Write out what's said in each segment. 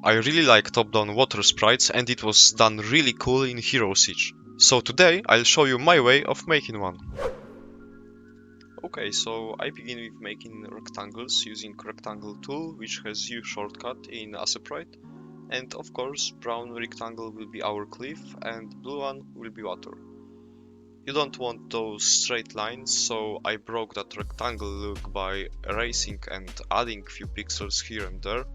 I really like top-down water sprites and it was done really cool in Hero Siege. So today I'll show you my way of making one. Okay, so I begin with making rectangles using rectangle tool, which has U shortcut in Aseprite. And of course, brown rectangle will be our cliff and blue one will be water. You don't want those straight lines, so I broke that rectangle look by erasing and adding few pixels here and there.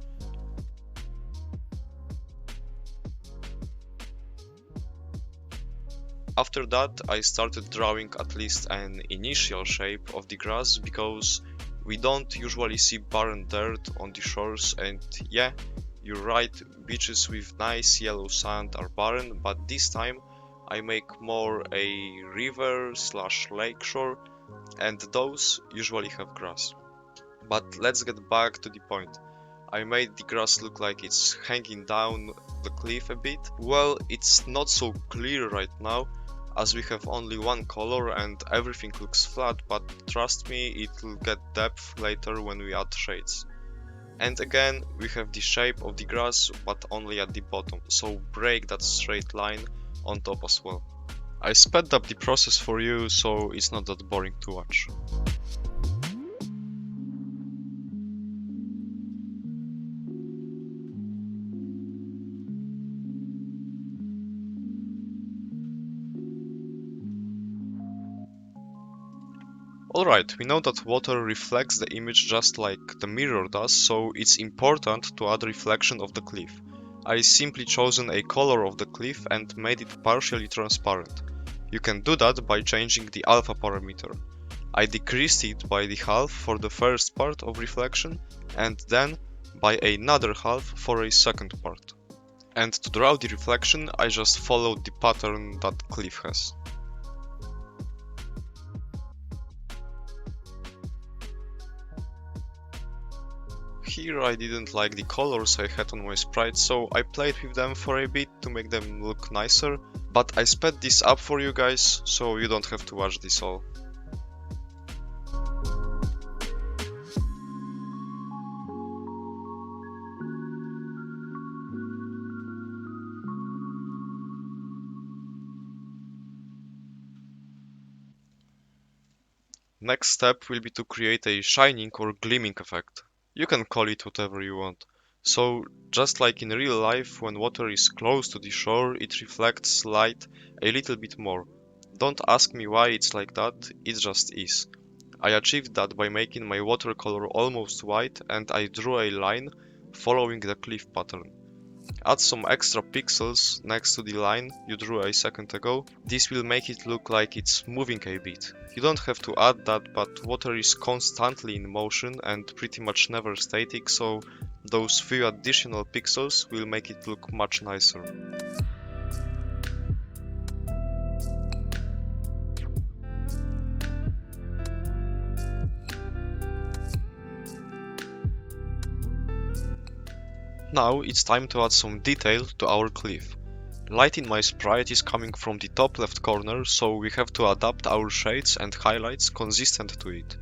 After that, I started drawing at least an initial shape of the grass, because we don't usually see barren dirt on the shores, and yeah, you're right, beaches with nice yellow sand are barren, but this time I make more a river / lake shore, and those usually have grass. But let's get back to the point. I made the grass look like it's hanging down the cliff a bit. Well, it's not so clear right now, as we have only one color and everything looks flat, but trust me, it will get depth later when we add shades. And again, we have the shape of the grass, but only at the bottom, so break that straight line on top as well. I sped up the process for you, so it's not that boring to watch. Alright, we know that water reflects the image just like the mirror does, so it's important to add reflection of the cliff. I simply chosen a color of the cliff and made it partially transparent. You can do that by changing the alpha parameter. I decreased it by the half for the first part of reflection and then by another half for a second part. And to draw the reflection, I just followed the pattern that cliff has. Here I didn't like the colors I had on my sprite, so I played with them for a bit to make them look nicer, but I sped this up for you guys, so you don't have to watch this all. Next step will be to create a shining or gleaming effect. You can call it whatever you want. So, just like in real life, when water is close to the shore, it reflects light a little bit more. Don't ask me why it's like that, it just is. I achieved that by making my watercolor almost white, and I drew a line following the cliff pattern. Add some extra pixels next to the line you drew a second ago. This will make it look like it's moving a bit. You don't have to add that, but water is constantly in motion and pretty much never static, so those few additional pixels will make it look much nicer. Now it's time to add some detail to our cliff. Light in my sprite is coming from the top left corner, so we have to adapt our shades and highlights consistent to it.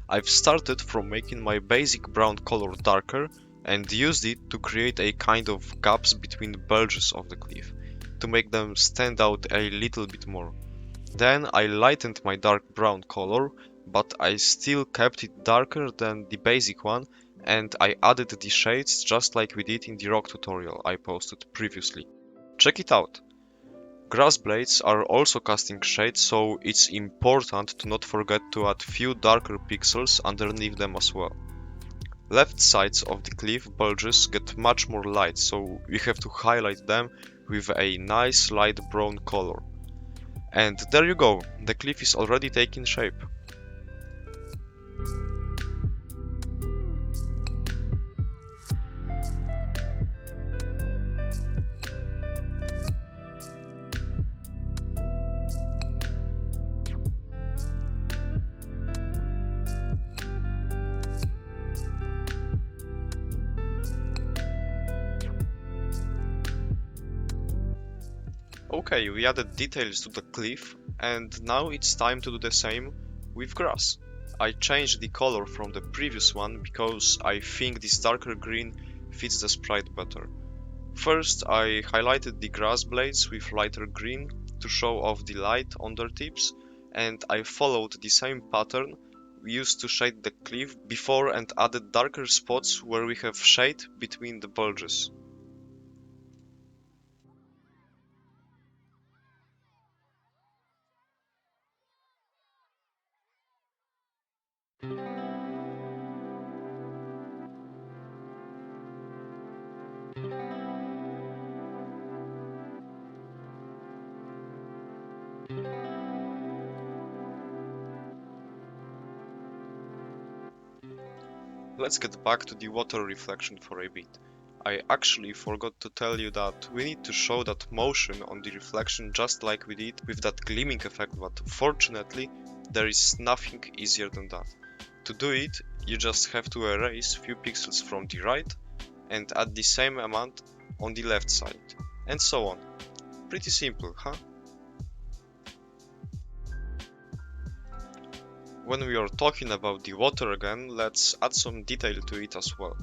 I've started from making my basic brown color darker and used it to create a kind of gaps between the bulges of the cliff, to make them stand out a little bit more. Then I lightened my dark brown color, but I still kept it darker than the basic one, and I added the shades just like we did in the rock tutorial I posted previously. Check it out! Grass blades are also casting shades, so it's important to not forget to add few darker pixels underneath them as well. Left sides of the cliff bulges get much more light, so we have to highlight them with a nice light brown color. And there you go, the cliff is already taking shape. Okay, we added details to the cliff, and now it's time to do the same with grass. I changed the color from the previous one because I think this darker green fits the sprite better. First, I highlighted the grass blades with lighter green to show off the light on their tips, and I followed the same pattern we used to shade the cliff before and added darker spots where we have shade between the bulges. Let's get back to the water reflection for a bit. I actually forgot to tell you that we need to show that motion on the reflection just like we did with that gleaming effect, but fortunately there is nothing easier than that. To do it, you just have to erase few pixels from the right and add the same amount on the left side, and so on. Pretty simple, huh? When we are talking about the water again, let's add some detail to it as well.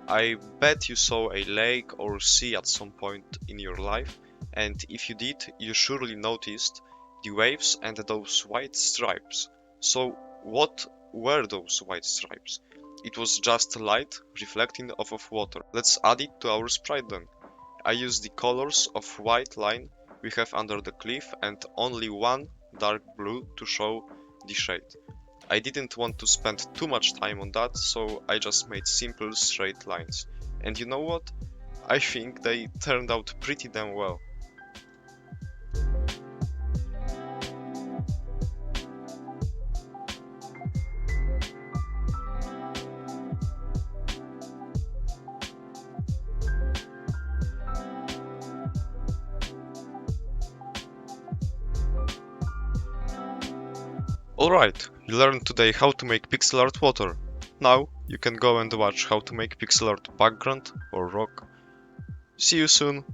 I bet you saw a lake or sea at some point in your life, and if you did, you surely noticed the waves and those white stripes. So, what were those white stripes? It was just light reflecting off of water. Let's add it to our sprite then. I use the colors of white line we have under the cliff and only one dark blue to show the shade. I didn't want to spend too much time on that, so I just made simple straight lines. And you know what? I think they turned out pretty damn well. Alright, you learned today how to make pixel art water. Now you can go and watch how to make pixel art background or rock. See you soon.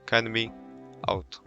Can me out.